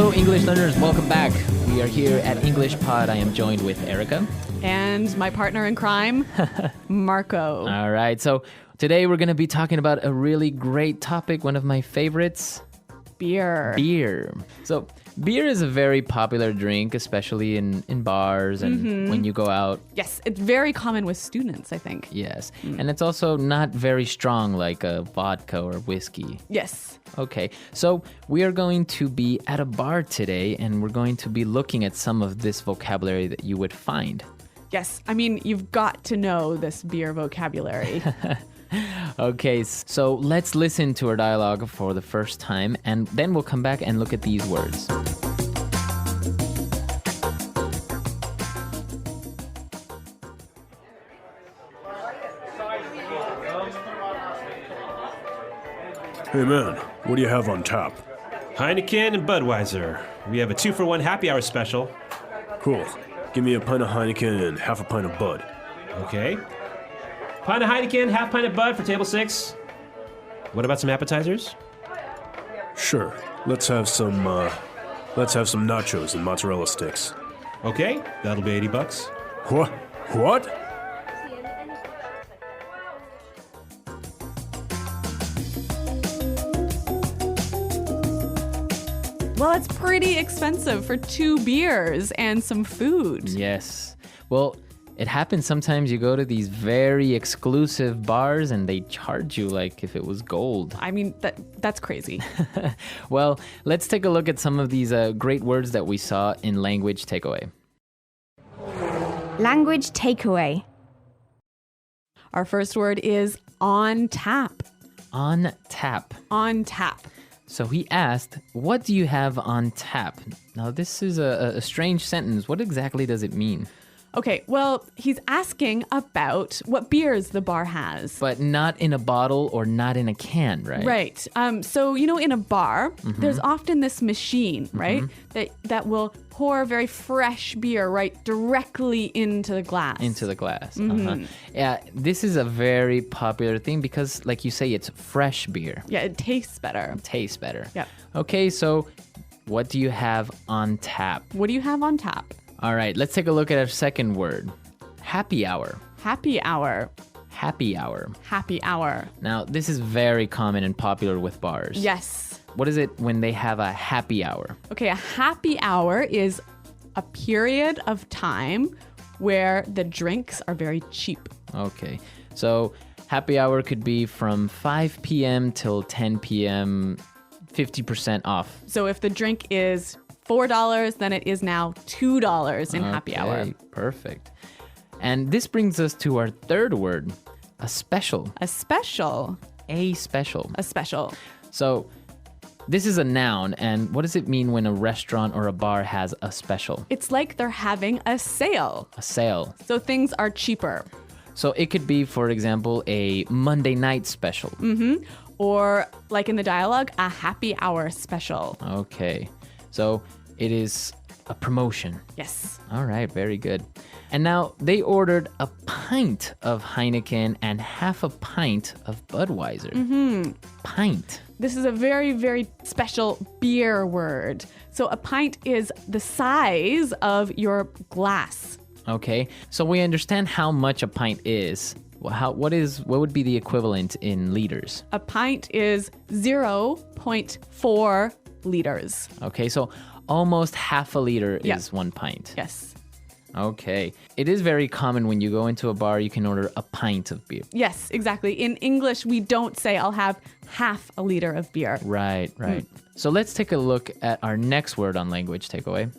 Hello, English learners. Welcome back. We are here at English Pod. I am joined with Erica. And my partner in crime, Marco. All right. So today we're going to be talking about a really great topic, one of my favorites. Beer. Beer. So beer is a very popular drink, especially in bars and when you go out. Yes, it's very common with students, I think. Yes. And it's also not very strong like a vodka or whiskey. Yes. Okay, so we are going to be at a bar today and we're going to be looking at some of this vocabulary that you would find. Yes, I mean, you've got to know this beer vocabulary. Okay, so let's listen to our dialogue for the first time and then we'll come back and look at these words. Hey man, what do you have on tap? Heineken and Budweiser. We have a 2-for-1 happy hour special. Cool. Give me a pint of Heineken and half a pint of Bud. Okay. Pint of Heineken, half pint of Bud for table 6. What about some appetizers? Sure. Let's have some nachos and mozzarella sticks. Okay, that'll be $80. What? What? Well, it's pretty expensive for 2 beers and some food. Yes. Well, it happens sometimes you go to these very exclusive bars and they charge you like if it was gold. I mean, that's crazy. Well, let's take a look at some of these great words that we saw in Language Takeaway. Language takeaway. Our first word is on tap. On tap. On tap. So he asked, what do you have on tap? Now, this is a strange sentence. What exactly does it mean? Okay, well, he's asking about what beers the bar has. But not in a bottle or not in a can, right? Right. So, in a bar, there's often this machine, right, that will pour very fresh beer right directly into the glass. Into the glass. Yeah, this is a very popular thing because, like you say, it's fresh beer. Yeah, it tastes better. Tastes better. Yeah. Okay, so what do you have on tap? What do you have on tap? All right, let's take a look at our second word. Happy hour. Happy hour. Happy hour. Happy hour. Now, this is very common and popular with bars. Yes. What is it when they have a happy hour? Okay, a happy hour is a period of time where the drinks are very cheap. Okay, so happy hour could be from 5 p.m. till 10 p.m., 50% off. So if the drink is $4, then it is now $2 in happy hour. Perfect. And this brings us to our third word, a special. A special. A special. A special. So this is a noun, and what does it mean when a restaurant or a bar has a special? It's like they're having a sale. A sale. So things are cheaper. So it could be, for example, a Monday night special. Or like in the dialogue, a happy hour special. Okay. So it is a promotion. Yes. All right, very good. And now they ordered a pint of Heineken and half a pint of Budweiser. Pint. This is a very, very special beer word. So a pint is the size of your glass. Okay, so we understand how much a pint is. What would be the equivalent in liters? A pint is 0.4 liters. Okay, so almost half a liter Yeah. is 1 pint. Yes. Okay. It is very common when you go into a bar, you can order a pint of beer. Yes, exactly. In English, we don't say I'll have half a liter of beer. Right. So let's take a look at our next word on Language Takeaway.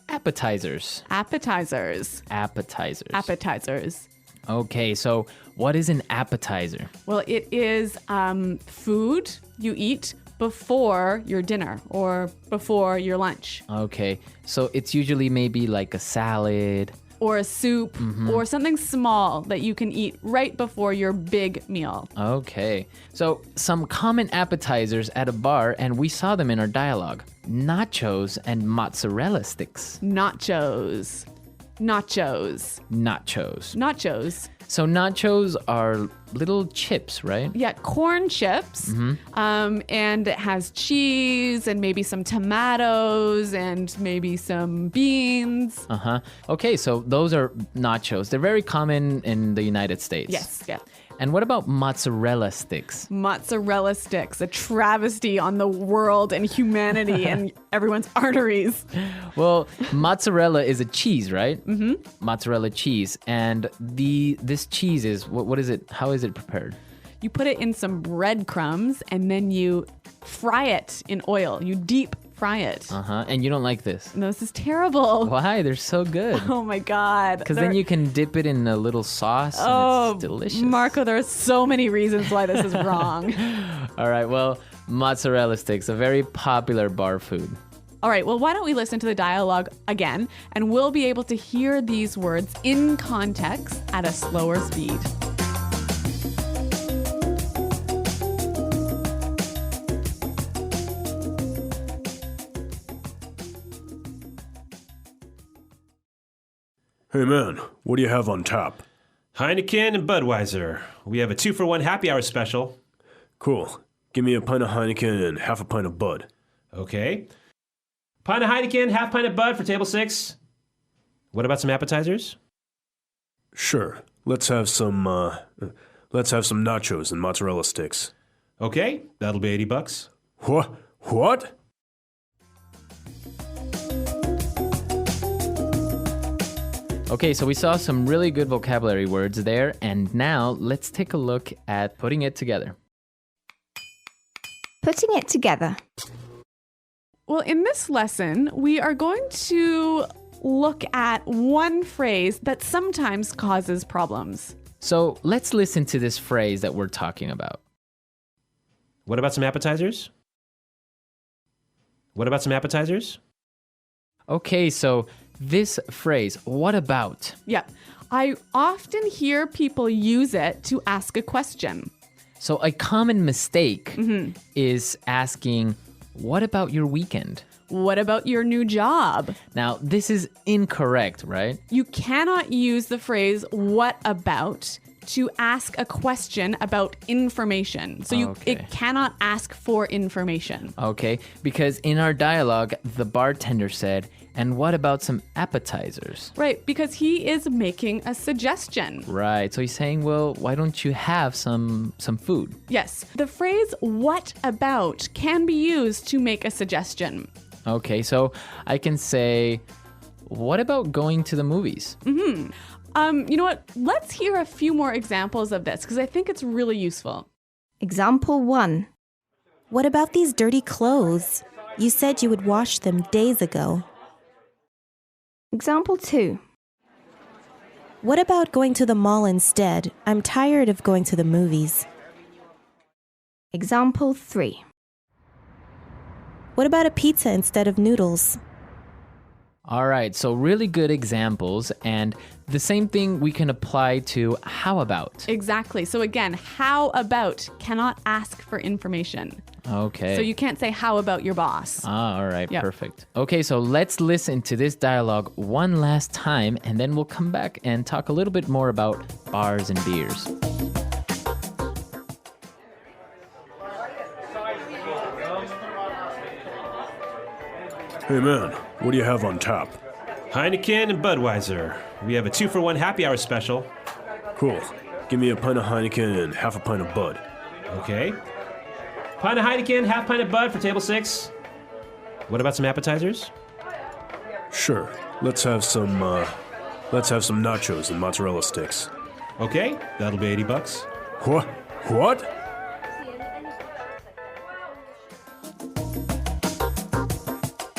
Appetizers. Appetizers. Appetizers. Appetizers. Okay, so what is an appetizer? Well, it is food you eat before your dinner or before your lunch. Okay, so it's usually maybe like a salad. Or a soup or something small that you can eat right before your big meal. Okay, so some common appetizers at a bar, and we saw them in our dialogue. Nachos and mozzarella sticks. Nachos. Nachos. Nachos. Nachos. So nachos are little chips, right? Yeah, corn chips. And it has cheese and maybe some tomatoes and maybe some beans. Uh-huh. Okay, so those are nachos. They're very common in the United States. Yes, yeah. And what about mozzarella sticks? Mozzarella sticks, a travesty on the world and humanity and everyone's arteries. Well, mozzarella is a cheese, right? Mm-hmm. Mozzarella cheese. And this cheese is, what is it? How is it prepared? You put it in some breadcrumbs and then you fry it in oil. You deep fry it. Uh-huh. And you don't like this? No, this is terrible. Why? They're so good. Oh my God. Because then you can dip it in a little sauce and it's delicious. Marco, there are so many reasons why this is wrong. All right, well, mozzarella sticks, a very popular bar food. All right, well, why don't we listen to the dialogue again, and we'll be able to hear these words in context at a slower speed. Hey man, what do you have on tap? Heineken and Budweiser. We have a 2-for-1 happy hour special. Cool. Give me a pint of Heineken and half a pint of Bud. Okay. Pint of Heineken, half pint of Bud for table 6. What about some appetizers? Sure. Let's have some nachos and mozzarella sticks. Okay, that'll be $80. What? Okay, so we saw some really good vocabulary words there, and now let's take a look at putting it together. Putting it together. Well, in this lesson, we are going to look at one phrase that sometimes causes problems. So let's listen to this phrase that we're talking about. What about some appetizers? What about some appetizers? Okay, so this phrase, what about? Yeah, I often hear people use it to ask a question. So a common mistake is asking, what about your weekend? What about your new job? Now, this is incorrect, right? You cannot use the phrase what about to ask a question about information. So it cannot ask for information. Okay, because in our dialogue, the bartender said, and what about some appetizers? Right, because he is making a suggestion. Right, so he's saying, well, why don't you have some food? Yes, the phrase what about can be used to make a suggestion. Okay, so I can say, what about going to the movies? You know what? Let's hear a few more examples of this because I think it's really useful. Example 1. What about these dirty clothes? You said you would wash them days ago. Example 2. What about going to the mall instead? I'm tired of going to the movies. Example 3. What about a pizza instead of noodles? All right, so really good examples, and the same thing we can apply to how about. Exactly. So again, how about cannot ask for information. Okay. So you can't say how about your boss. All right, Yeah. perfect. Okay, so let's listen to this dialogue one last time, and then we'll come back and talk a little bit more about bars and beers. Hey man, what do you have on tap? Heineken and Budweiser. We have a 2-for-1 happy hour special. Cool. Give me a pint of Heineken and half a pint of Bud. Okay. Pint of Heineken, half pint of Bud for table 6. What about some appetizers? Sure. Let's have some nachos and mozzarella sticks. Okay, that'll be $80. What?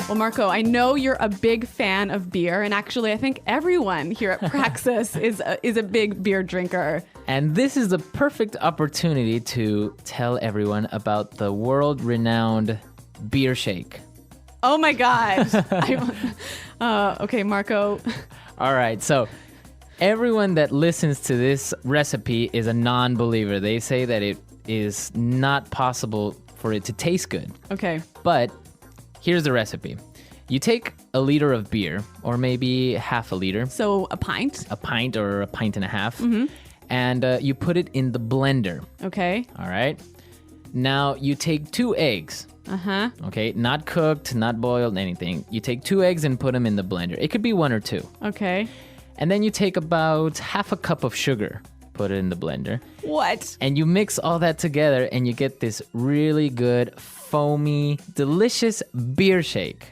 Well, Marco, I know you're a big fan of beer, and actually I think everyone here at Praxis is a big beer drinker. And this is the perfect opportunity to tell everyone about the world-renowned beer shake. Oh my God. Okay, Marco. All right, so everyone that listens to this recipe is a non-believer. They say that it is not possible for it to taste good. Okay. But here's the recipe. You take a liter of beer, or maybe half a liter, So a pint. a pint or a pint and a half, and you put it in the blender. Okay. All right. Now you take 2 eggs. Uh-huh. Okay, not cooked, not boiled, anything. You take 2 eggs and put them in the blender. It could be 1 or 2. Okay. And then you take about half a cup of sugar, put it in the blender, What? and you mix all that together and you get this really good, foamy, delicious beer shake.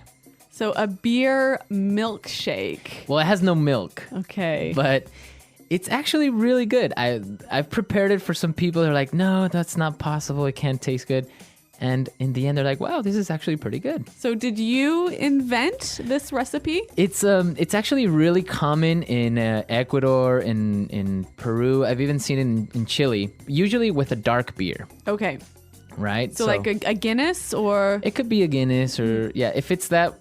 So a beer milkshake. Well, it has no milk, Okay. but it's actually really good. I've prepared it for some people who are like, no, that's not possible. It can't taste good. And in the end, they're like, wow, this is actually pretty good. So did you invent this recipe? It's actually really common in Ecuador, in Peru. I've even seen it in Chile, usually with a dark beer, Okay. right? So like a Guinness or it could be a Guinness or, yeah, if it's that,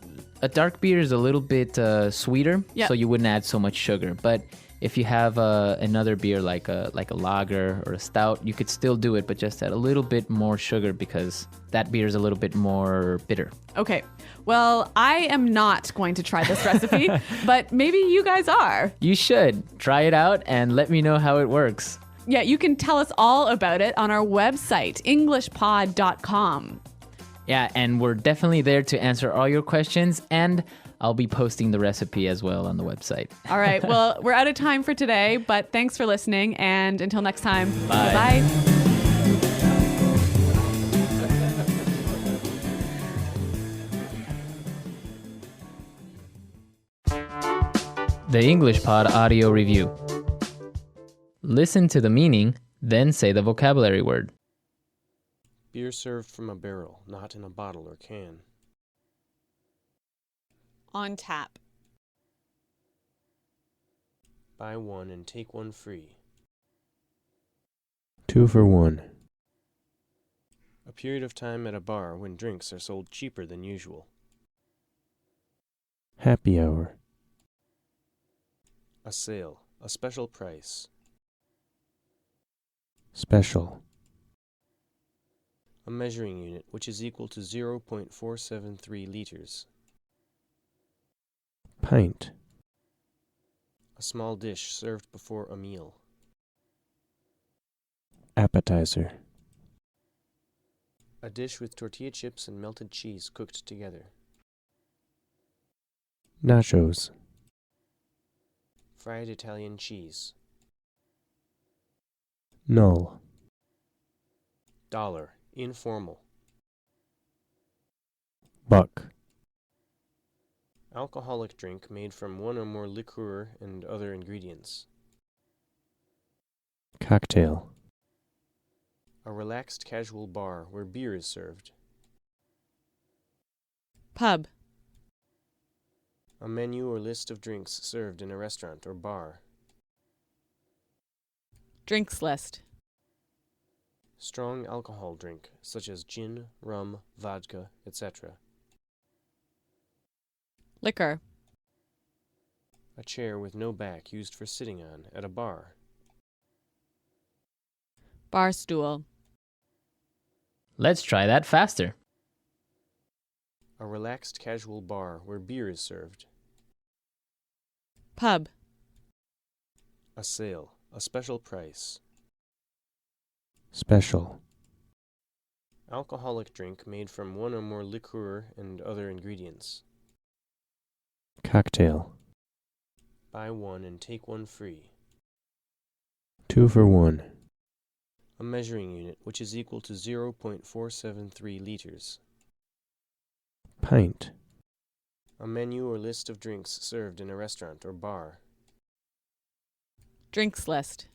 a dark beer is a little bit sweeter, Yeah. so you wouldn't add so much sugar. But if you have another beer like a lager or a stout, you could still do it, but just add a little bit more sugar because that beer is a little bit more bitter. Okay. Well, I am not going to try this recipe, but maybe you guys are. You should try it out and let me know how it works. Yeah, you can tell us all about it on our website, englishpod.com. Yeah, and we're definitely there to answer all your questions, and I'll be posting the recipe as well on the website. All right. Well, we're out of time for today, but thanks for listening. And until next time, Bye. bye. The English Pod Audio Review. Listen to the meaning, then say the vocabulary word. Beer served from a barrel, not in a bottle or can. On tap. Buy one and take one free. 2 for 1. A period of time at a bar when drinks are sold cheaper than usual. Happy hour. A sale, a special price. Special. A measuring unit which is equal to 0.473 liters. Pint. A small dish served before a meal. Appetizer. A dish with tortilla chips and melted cheese cooked together. Nachos. Fried Italian cheese. Null. Dollar, informal. Buck. Alcoholic drink made from one or more liqueur and other ingredients. Cocktail. A relaxed casual bar where beer is served. Pub. A menu or list of drinks served in a restaurant or bar. Drinks list. Strong alcohol drink, such as gin, rum, vodka, etc. Liquor. A chair with no back used for sitting on at a bar. Bar stool. Let's try that faster. A relaxed casual bar where beer is served. Pub. A sale, a special price. Special. Alcoholic drink made from one or more liqueur and other ingredients. Cocktail. Buy one and take one free. 2 for 1. A measuring unit which is equal to 0.473 liters. Pint. A menu or list of drinks served in a restaurant or bar. Drinks list.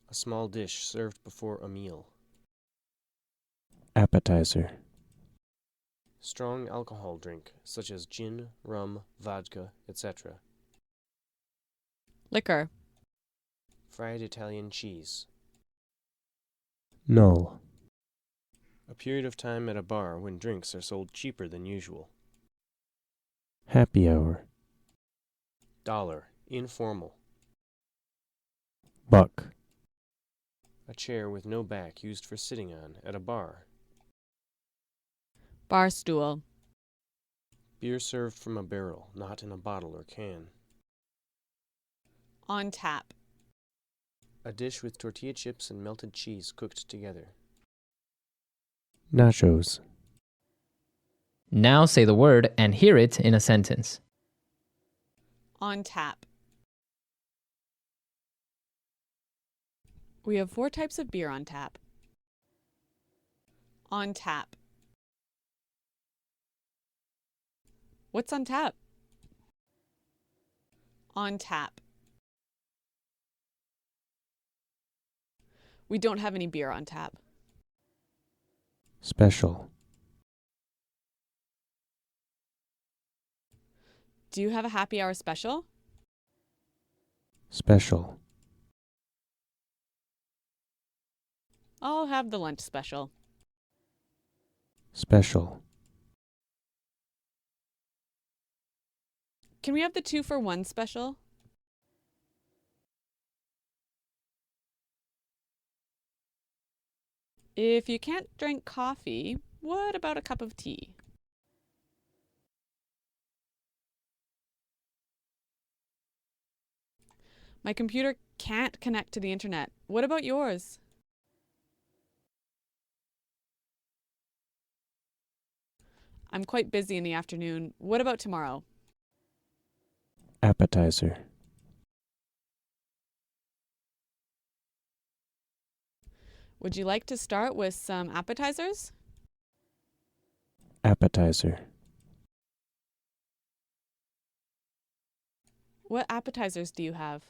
A small dish served before a meal. Appetizer. Strong alcohol drink, such as gin, rum, vodka, etc. Liquor. Fried Italian cheese. Null. A period of time at a bar when drinks are sold cheaper than usual. Happy hour. Dollar, informal. Buck. A chair with no back used for sitting on at a bar. Bar stool. Beer served from a barrel, not in a bottle or can. On tap. A dish with tortilla chips and melted cheese cooked together. Nachos. Now say the word and hear it in a sentence. On tap. We have 4 types of beer on tap. On tap. What's on tap? On tap. We don't have any beer on tap. Special. Do you have a happy hour special? Special. I'll have the lunch special. Special. Can we have the 2-for-1 special? If you can't drink coffee, what about a cup of tea? My computer can't connect to the internet. What about yours? I'm quite busy in the afternoon. What about tomorrow? Appetizer. Would you like to start with some appetizers? Appetizer. What appetizers do you have?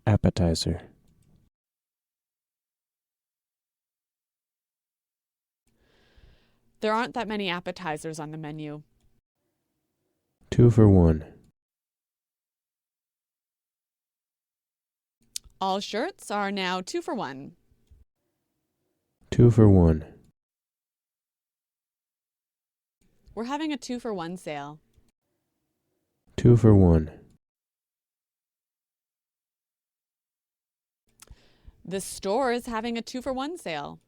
Appetizer. There aren't that many appetizers on the menu. 2 for 1. All shirts are now 2-for-1. 2 for 1. We're having a 2-for-1 sale. 2 for 1. The store is having a 2-for-1 sale.